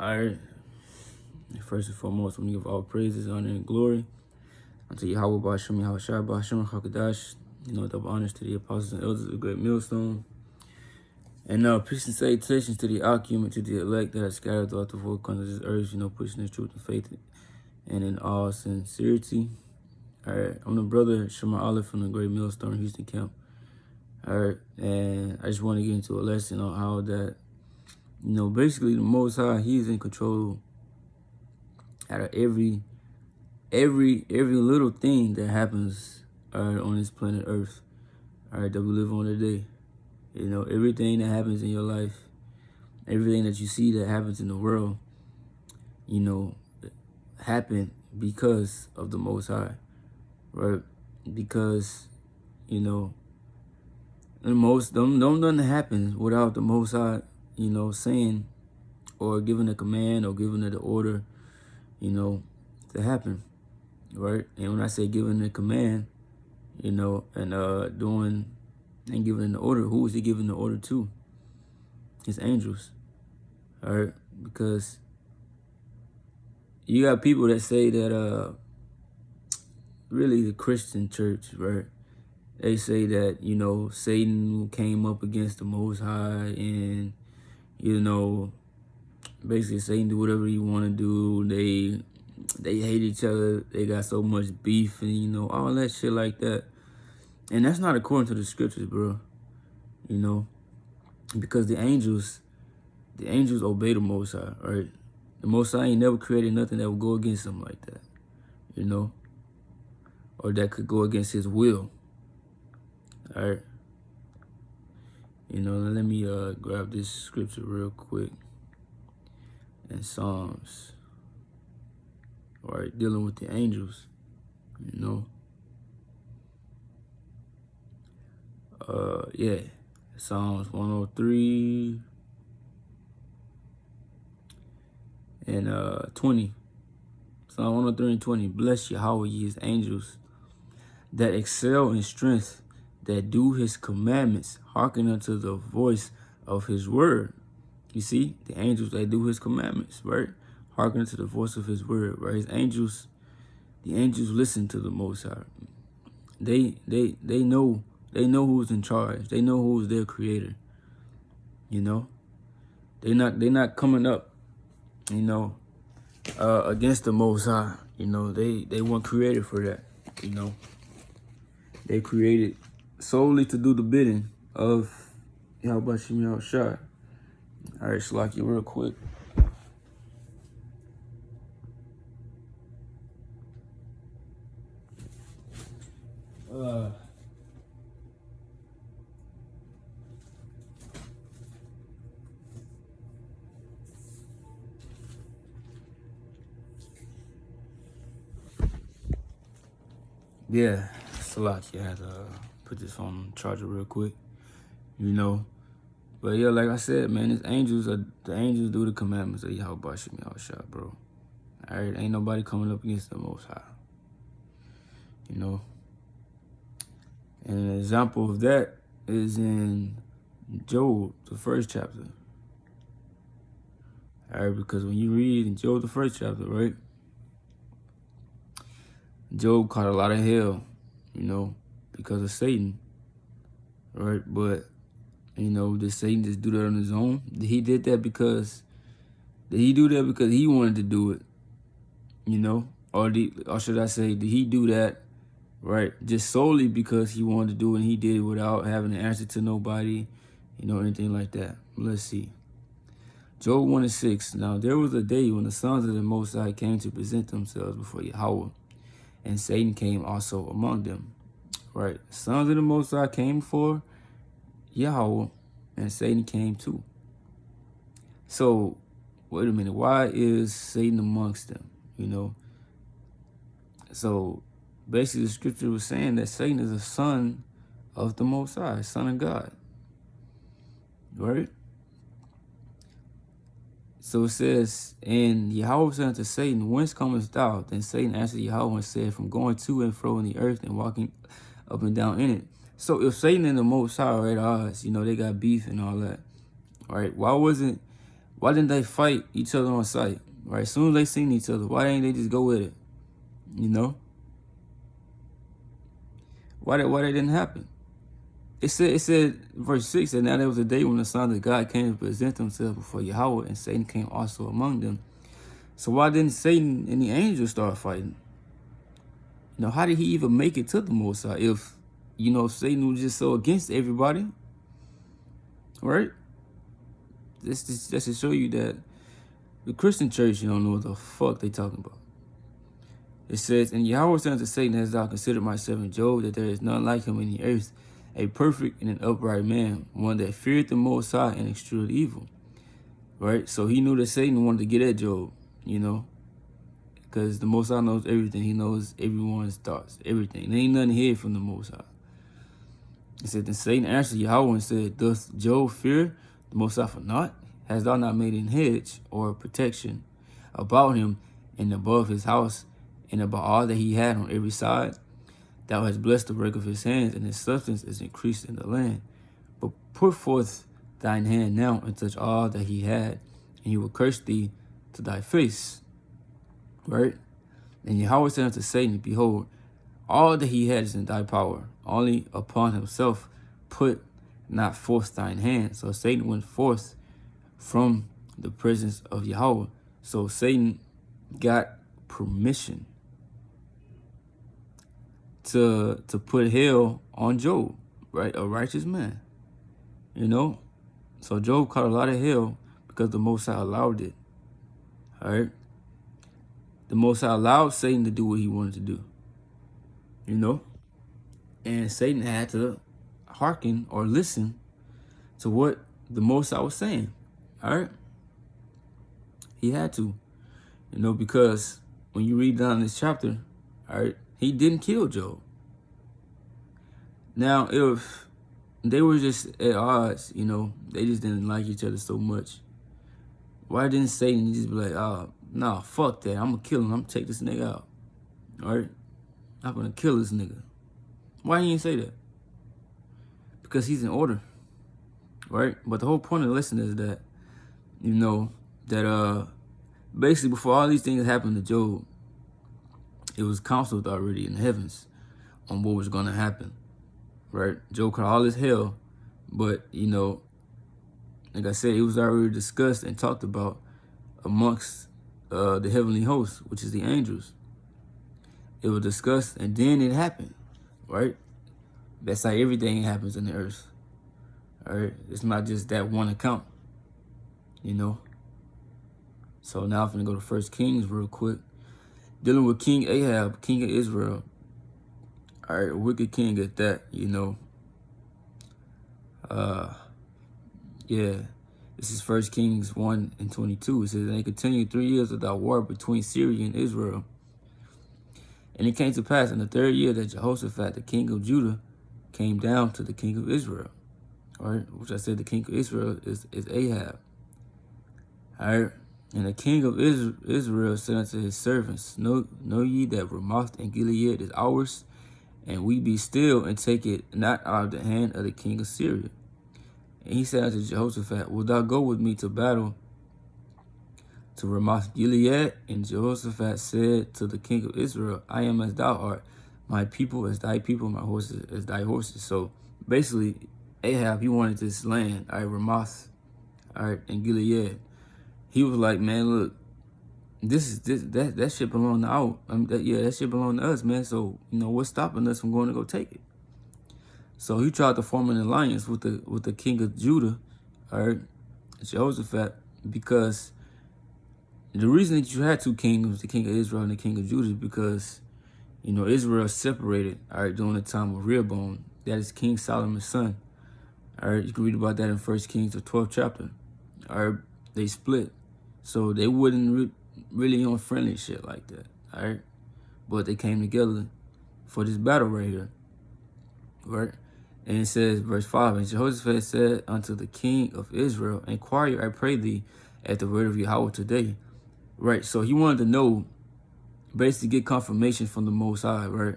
All right. First and foremost, we give all praises, honor, and glory unto Yahweh Ba'ashem, Yahweh Shai Ba'ashem, HaKadosh. Double honors to the apostles and elders of the great millstone. And peace and salutations to the Akim and to the elect that are scattered throughout the four corners of this earth, pushing this truth and faith and in all sincerity. All right. I'm the brother Shema Olive from the great millstone Houston camp. All right. And I just want to get into a lesson on how that, basically the Most High, He's in control out of every little thing that happens on this planet Earth, that we live on today. Everything that happens in your life, everything that you see that happens in the world, happened because of the Most High, right? Because, nothing happens without the Most High, saying or giving a command or giving it an order, to happen, right? And when I say giving the command, and doing and giving the order, who is He giving the order to? His angels, all right? Because you got people that say that really the Christian church, right? They say that, Satan came up against the Most High and, basically Satan do whatever he want to do. They hate each other. They got so much beef and, all that shit like that. And that's not according to the scriptures, bro. Because the angels obey the Most High, right? The Most High ain't never created nothing that would go against him like that, or that could go against his will, all right? Let me grab this scripture real quick in Psalms, all right, dealing with the angels, yeah, Psalms 103 and 20. Psalm 103 and 20. Bless Yahweh, ye His angels, that excel in strength, that do His commandments, hearken unto the voice of His word. You see, the angels, they do His commandments, right? Hearken unto the voice of His word, right? The angels listen to the Most High. They know who's in charge. They know who's their creator. They're not coming up, against the Most High. They weren't created for that. They created solely to do the bidding of Yahweh Shem Yahweh Shai. All right, Shalaki, real quick. Yeah, Salaki, I had to put this on charger real quick, But yeah, like I said, man, the angels do the commandments of Yahweh Shem Yahweh Shai, bro. All right, ain't nobody coming up against the Most High, And an example of that is in Job, the first chapter. All right, because when you read in Job, the first chapter, right? Job caught a lot of hell, because of Satan, right? But, did Satan just do that on his own? Did he do that because he wanted to do it, or should I say, did he do that, right, just solely because he wanted to do it and he did it without having to answer to nobody, anything like that? Let's see. Job 1:6. Now, there was a day when the sons of the Most High came to present themselves before Yahweh, and Satan came also among them, right? Sons of the Most High came for Yahweh, and Satan came too. So, wait a minute. Why is Satan amongst them, So, basically, the scripture was saying that Satan is a son of the Most High, son of God, right? So it says, and Yahweh said unto Satan, whence comest thou? Then Satan answered Yahweh and said, from going to and fro in the earth and walking up and down in it. So if Satan and the Most High are at odds, they got beef and all that, right? Why Why didn't they fight each other on sight? Right? As soon as they seen each other, why didn't they just go with it? You know? Why that didn't happen? It said, verse 6, that now there was a day when the sons of God came to present themselves before Yahweh, and Satan came also among them. So why didn't Satan and the angels start fighting? You know, how did he even make it to the Most High if, you know, Satan was just so against everybody? Right? This to show you that the Christian church, you don't know what the fuck they talking about. It says, and Yahweh said unto Satan, hast thou considered my servant Job, that there is none like him in the earth, a perfect and an upright man, one that feareth the Most High and escheweth evil. Right? So he knew that Satan wanted to get at Job, you know, because the Most High knows everything. He knows everyone's thoughts, everything. There ain't nothing hid from the Most High. It said, then Satan answered Yahweh and said, doth Job fear the Most High for naught? Hast thou not made an hedge or protection about him and above his house and about all that he had on every side? Thou hast blessed the work of his hands, and his substance is increased in the land. But put forth thine hand now and touch all that he had, and he will curse thee to thy face. Right? And Yahweh said unto Satan, behold, all that he had is in thy power. Only upon himself put not forth thine hand. So Satan went forth from the presence of Yahweh. So Satan got permission to put hell on Job, right? A righteous man, you know? So Job caught a lot of hell because the Most High allowed it, all right? The Most High allowed Satan to do what he wanted to do, you know? And Satan had to hearken or listen to what the Most High was saying, all right? He had to, you know, because when you read down this chapter, all right, he didn't kill Job. Now, if they were just at odds, you know, they just didn't like each other so much, why didn't Satan just be like, nah, fuck that. I'm going to kill him. I'm going to take this nigga out. All right? I'm going to kill this nigga. Why didn't he say that? Because he's in order. Right? But the whole point of the lesson is that, you know, that basically before all these things happened to Job, it was counseled already in the heavens on what was going to happen. Right? Job caught all this hell, but, you know, like I said, it was already discussed and talked about amongst the heavenly hosts, which is the angels. It was discussed, and then it happened, right? That's how everything happens in the earth, all right? It's not just that one account, you know? So now I'm going to go to 1 Kings real quick. Dealing with King Ahab, king of Israel. All right, a wicked king at that, you know. Yeah, this is 1 Kings 1:22. It says, and they continued 3 years without war between Syria and Israel. And it came to pass in the 3rd year that Jehoshaphat, the king of Judah, came down to the king of Israel. All right, which I said the king of Israel is Ahab. All right, and the king of Israel said unto his servants, Know ye that Ramoth and Gilead is ours, and we be still and take it not out of the hand of the king of Syria. And he said unto Jehoshaphat, wilt thou go with me to battle to Ramoth Gilead? And Jehoshaphat said to the king of Israel, I am as thou art, my people as thy people, my horses as thy horses. So basically, Ahab, he wanted this land, all right, Ramoth, all right, and Gilead. He was like, man, look, that shit belong to that shit belong to us, man. So, you know, what's stopping us from going to go take it? So he tried to form an alliance with the king of Judah, all right, Jehoshaphat, because the reason that you had two kingdoms, the king of Israel and the king of Judah, is because, you know, Israel separated, all right, during the time of Rehoboam. That is King Solomon's son. All right, you can read about that in 1 Kings, the 12th chapter. All right, they split. So they wasn't really on friendly shit like that, all right? But they came together for this battle right here, right? And it says, verse 5, and Jehoshaphat said unto the king of Israel, inquire, I pray thee, at the word of Yahweh today. Right, so he wanted to know, basically get confirmation from the Most High, right?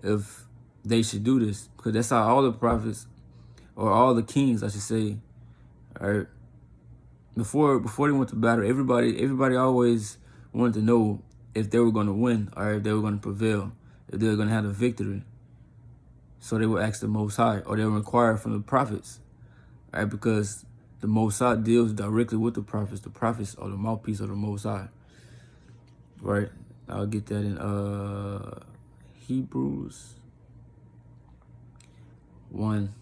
If they should do this. Because that's how all the prophets, or all the kings, I should say, all right, before they went to battle, everybody always wanted to know if they were going to win or if they were going to prevail, if they were going to have the victory. So they would ask the Most High, or they would inquire from the prophets, right? Because the Most High deals directly with the prophets. The prophets are the mouthpiece of the Most High, right? I'll get that in Hebrews 1.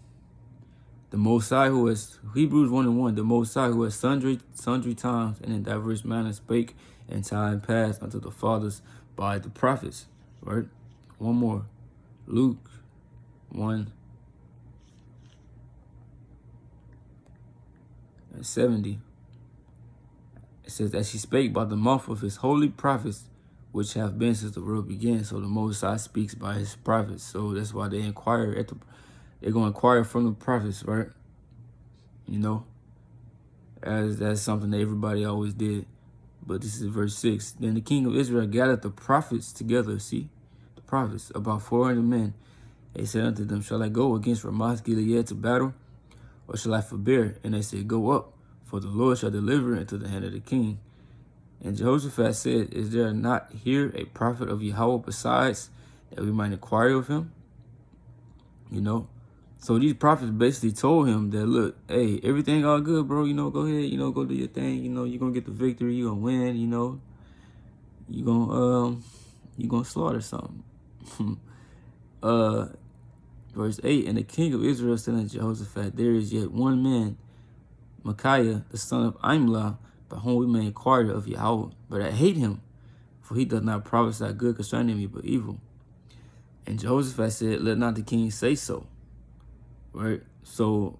The Most High who has, Hebrews 1:1, the Most High who has sundry times and in diverse manners spake in time past unto the fathers by the prophets, right? One more, Luke 1:70. It says that she spake by the mouth of his holy prophets, which have been since the world began. So the Most High speaks by his prophets. So that's why they inquire they're going to inquire from the prophets, right? You know, as that's something that everybody always did. But this is verse 6. Then the king of Israel gathered the prophets together, the prophets, about 400 men. They said unto them, shall I go against Ramoth Gilead to battle, or shall I forbear? And they said, go up, for the Lord shall deliver into the hand of the king. And Jehoshaphat said, is there not here a prophet of Yahweh besides, that we might inquire of him? You know, so these prophets basically told him that, look, hey, everything all good, bro. You know, go ahead, you know, go do your thing. You know, you're going to get the victory. You're going to win, you know. You're going to slaughter something. Verse 8, and the king of Israel said unto Jehoshaphat, there is yet one man, Micaiah, the son of Imlah, by whom we may inquire of Yahweh. But I hate him, for he does not prophesy good concerning me, but evil. And Jehoshaphat said, let not the king say so. Right? So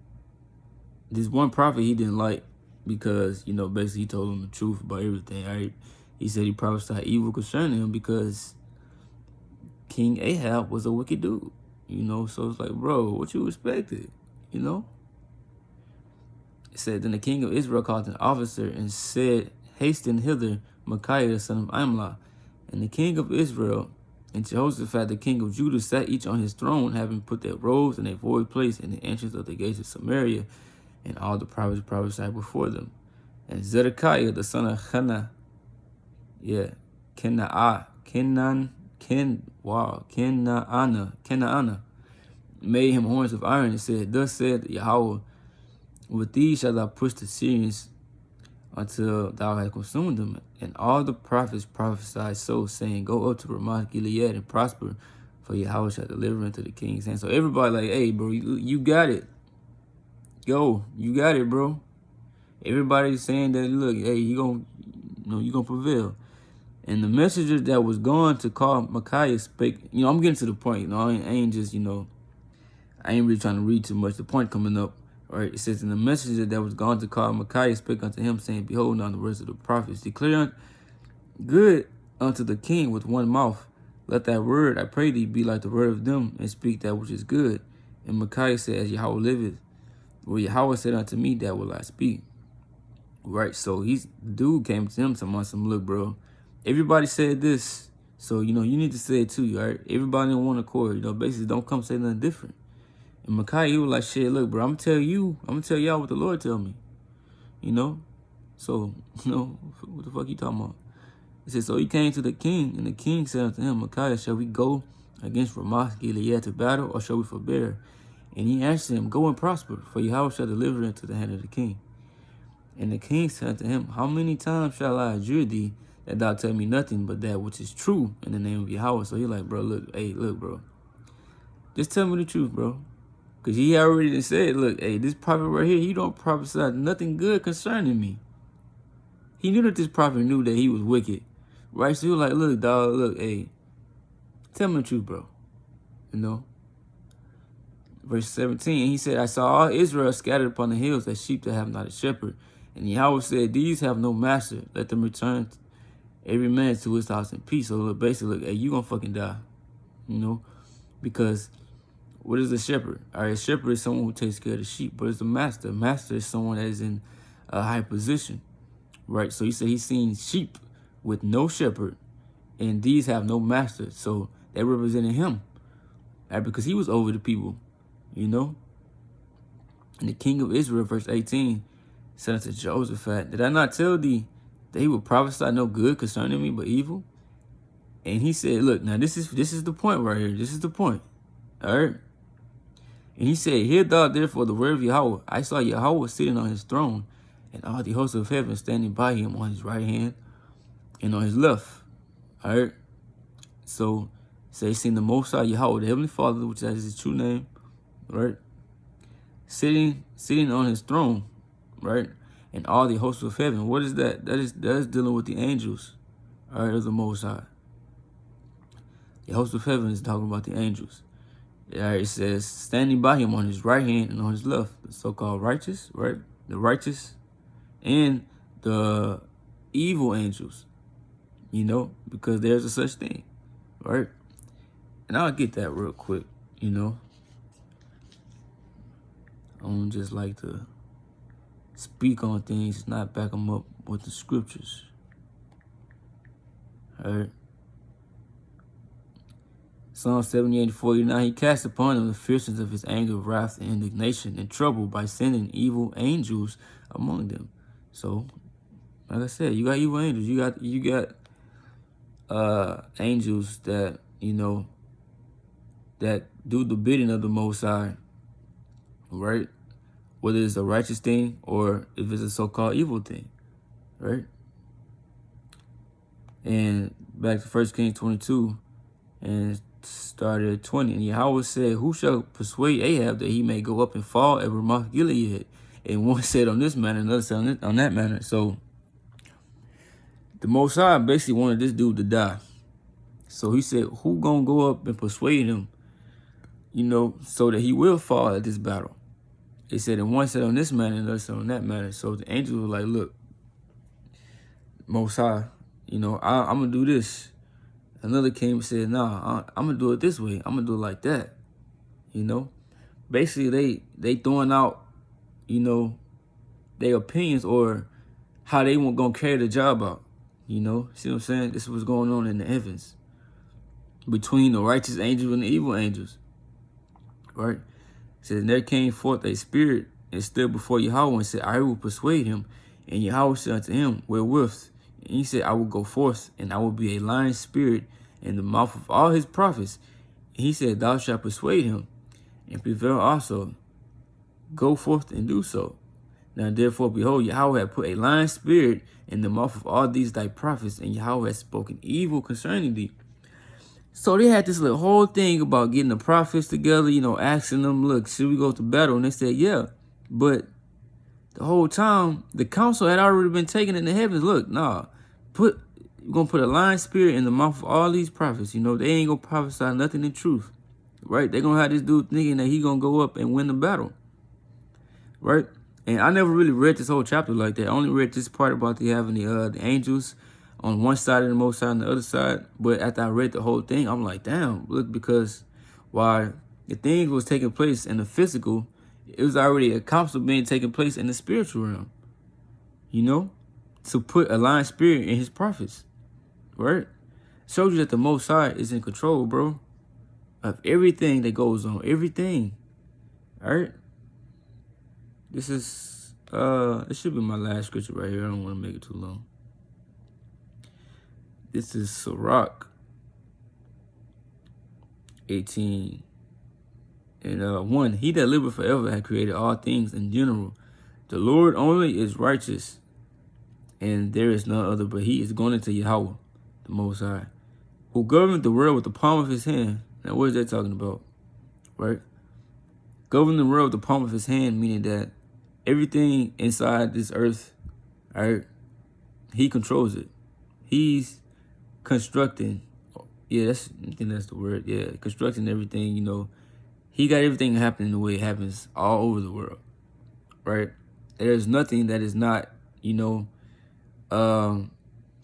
this one prophet he didn't like because, you know, basically he told him the truth about everything, right? He said he prophesied evil concerning him because King Ahab was a wicked dude, you know? So it's like, bro, what you expected, you know? It said, then the king of Israel called an officer and said, hasten hither Micaiah, the son of Imlah. And the king of Israel and Jehoshaphat, the king of Judah, sat each on his throne, having put their robes in a void place in the entrance of the gates of Samaria, and all the prophets prophesied before them. And Zedekiah, the son of Kenaanah, made him horns of iron and said, thus said Yahweh, with these shall thou push the Syrians until thou hast consumed them. And all the prophets prophesied so, saying, go up to Ramoth Gilead and prosper, for Yahweh shall deliver into the king's hand. So everybody like, hey, bro, you got it. Go, you got it, bro. Everybody's saying that, look, hey, you gonna prevail. And the messenger that was going to call Micaiah spake, you know, I'm getting to the point, you know, I ain't just, you know, I ain't really trying to read too much. The point coming up, right? It says, and the messenger that was gone to call Micaiah spake unto him, saying, behold, now the words of the prophets, declare good unto the king with one mouth. Let that word, I pray thee, be like the word of them, and speak that which is good. And Micaiah said, as Yahweh liveth, well, Yahweh said unto me, that will I speak. Right, so dude came to him to some, look, bro, everybody said this, so, you know, you need to say it too, right? Everybody in one accord, you know, basically don't come say nothing different. And Micaiah, he was like, shit, look, bro, I'm gonna tell y'all what the Lord tell me, you know? So, you know, what the fuck you talking about? It says, so he came to the king, and the king said unto him, Micaiah, shall we go against Ramoth Gilead to battle, or shall we forbear? And he answered him, go and prosper, for Yahweh shall deliver into the hand of the king. And the king said unto him, how many times shall I adjure thee that thou tell me nothing but that which is true in the name of Yahweh? So he like, bro, look, hey, look, bro, just tell me the truth, bro. Because he already said, look, hey, this prophet right here, he don't prophesy nothing good concerning me. He knew that this prophet knew that he was wicked, right? So he was like, look, dog, look, hey, tell me the truth, bro, you know? Verse 17, he said, I saw all Israel scattered upon the hills as sheep that have not a shepherd. And Yahweh said, these have no master. Let them return every man to his house in peace. So look, basically, look, hey, you gonna fucking die, you know? Because what is a shepherd? All right, a shepherd is someone who takes care of the sheep, but it's a master. A master is someone that is in a high position, right? So he said he's seen sheep with no shepherd, and these have no master. So they represented him, right? Because he was over the people, you know? And the king of Israel, verse 18, said unto Jehoshaphat, did I not tell thee that he would prophesy no good concerning me, but evil? And he said, look, now this is the point right here. This is the point. All right. And he said, hear thou therefore the word of Yahweh. I saw Yahweh sitting on his throne, and all the hosts of heaven standing by him on his right hand and on his left. All right. So, say, seen the Most High Yahweh, the Heavenly Father, which is his true name, right? Sitting on his throne, right? And all the hosts of heaven. What is that? That is dealing with the angels, all right, of the Most High. The host of heaven is talking about the angels. All right, it says, standing by him on his right hand and on his left, the so-called righteous, right? The righteous and the evil angels, you know, because there's a such thing, right? And I'll get that real quick, you know. I don't just like to speak on things, not back them up with the scriptures. All right. Psalm 78:49, he cast upon them the fierceness of his anger, wrath, and indignation, and trouble by sending evil angels among them. So, like I said, you got evil angels. You got angels that, you know, that do the bidding of the Most High, right? Whether it's a righteous thing or if it's a so-called evil thing, right? And back to 1 Kings 22, and started at 20. And Yahweh said, who shall persuade Ahab that he may go up and fall at Ramoth Gilead? And one said on this manner, another said on that manner. So the Most High basically wanted this dude to die. So he said, who gonna go up and persuade him, you know, so that he will fall at this battle? They said, and one said on this manner, another said on that manner. So the angels were like, look, Most High, you know, I'm gonna do this. Another came and said, nah, I'm going to do it this way. I'm going to do it like that. You know? Basically, they throwing out, you know, their opinions or how they weren't going to carry the job out. You know? See what I'm saying? This is what's going on in the heavens. Between the righteous angels and the evil angels. Right? It says, and there came forth a spirit and stood before Yahweh and said, I will persuade him. And Yahweh said unto him, wherewith? And he said, I will go forth, and I will be a lying spirit in the mouth of all his prophets. And he said, thou shalt persuade him, and prevail also. Go forth and do so. Now therefore, behold, Yahweh had put a lying spirit in the mouth of all these thy prophets, and Yahweh had spoken evil concerning thee. So they had this little whole thing about getting the prophets together, you know, asking them, look, should we go to battle? And they said, yeah. But the whole time, the counsel had already been taken in the heavens. Look, nah, we're going to put a lying spirit in the mouth of all these prophets. You know, they ain't going to prophesy nothing in truth, right? They're going to have this dude thinking that he going to go up and win the battle, right? And I never really read this whole chapter like that. I only read this part about the having the angels on one side and the Most High on the other side. But after I read the whole thing, I'm like, damn, look, because while the thing was taking place in the physical, it was already a council being taking place in the spiritual realm, you know, to put a lying spirit in his prophets, right? Shows you that the Most High is in control, bro, of everything that goes on, everything, all right? This is, this should be my last scripture right here. I don't want to make it too long. This is Sirach 18. And 1, he that liveth forever had created all things in general. The Lord only is righteous, and there is none other, but he is going into Yahweh, the Most High, who governed the world with the palm of his hand. Now, what is that talking about? Right? Govern the world with the palm of his hand, meaning that everything inside this earth, all right, he controls it. He's constructing. Yeah, I think that's the word. Yeah, constructing everything, you know. He got everything happening the way it happens all over the world, right? There's nothing that is not, you know,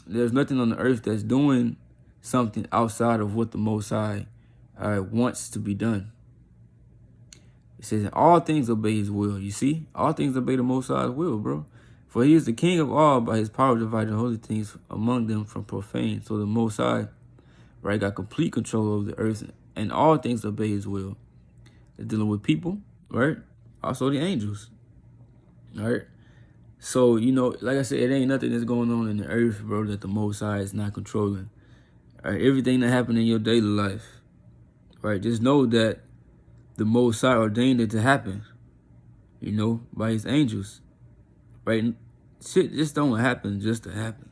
there's nothing on the earth that's doing something outside of what the Most High wants to be done. It says, all things obey his will. You see? All things obey the Most High's will, bro. For he is the king of all, by his power divided holy things among them from profane. So the Most High, right, got complete control over the earth, and all things obey his will. They're dealing with people, right? Also the angels, all right? So, you know, like I said, it ain't nothing that's going on in the earth, bro, that the Most High is not controlling. All right, everything that happened in your daily life, right? Just know that the Most High ordained it to happen, you know, by his angels, right? Shit just don't happen just to happen,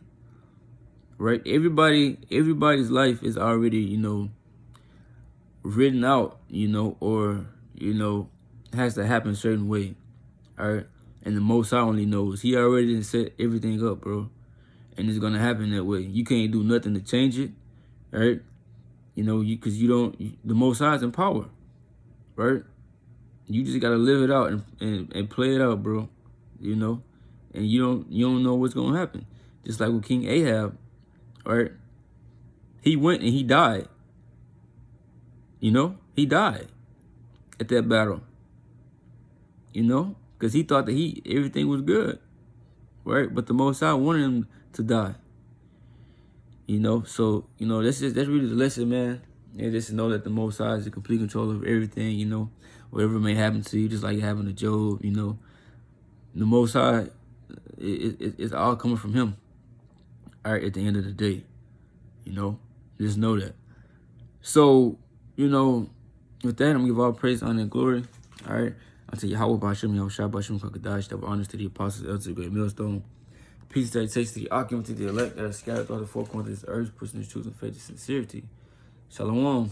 right? Everybody's life is already, you know, written out, you know, or, you know, has to happen a certain way, all right? And the Most High only knows. He already done set everything up, bro. And it's gonna happen that way. You can't do nothing to change it, right? You know, because you don't. The Most High is in power, right? You just gotta live it out and play it out, bro. You know, and you don't know what's gonna happen. Just like with King Ahab, right? He went and he died. You know, he died at that battle. You know, because he thought that everything was good, right? But the Most High wanted him to die. You know, so, you know, that's really the lesson, man. And just to know that the Most High is in complete control of everything, you know, whatever may happen to you, just like it happened to Job, you know. The Most High, it's all coming from him, all right, at the end of the day, you know. Just know that. So, you know, with that, I'm going to give all praise, honor, and glory, all right. Unto Yahweh, Ba'ashem, Yahushua, Ba'ashem, Kakadash, that were honors to the apostles, elders, the great millstone. Peace that takes to the occupant, to the elect that are scattered throughout the four corners of the earth, pushing the truth and faith and sincerity. Shalom.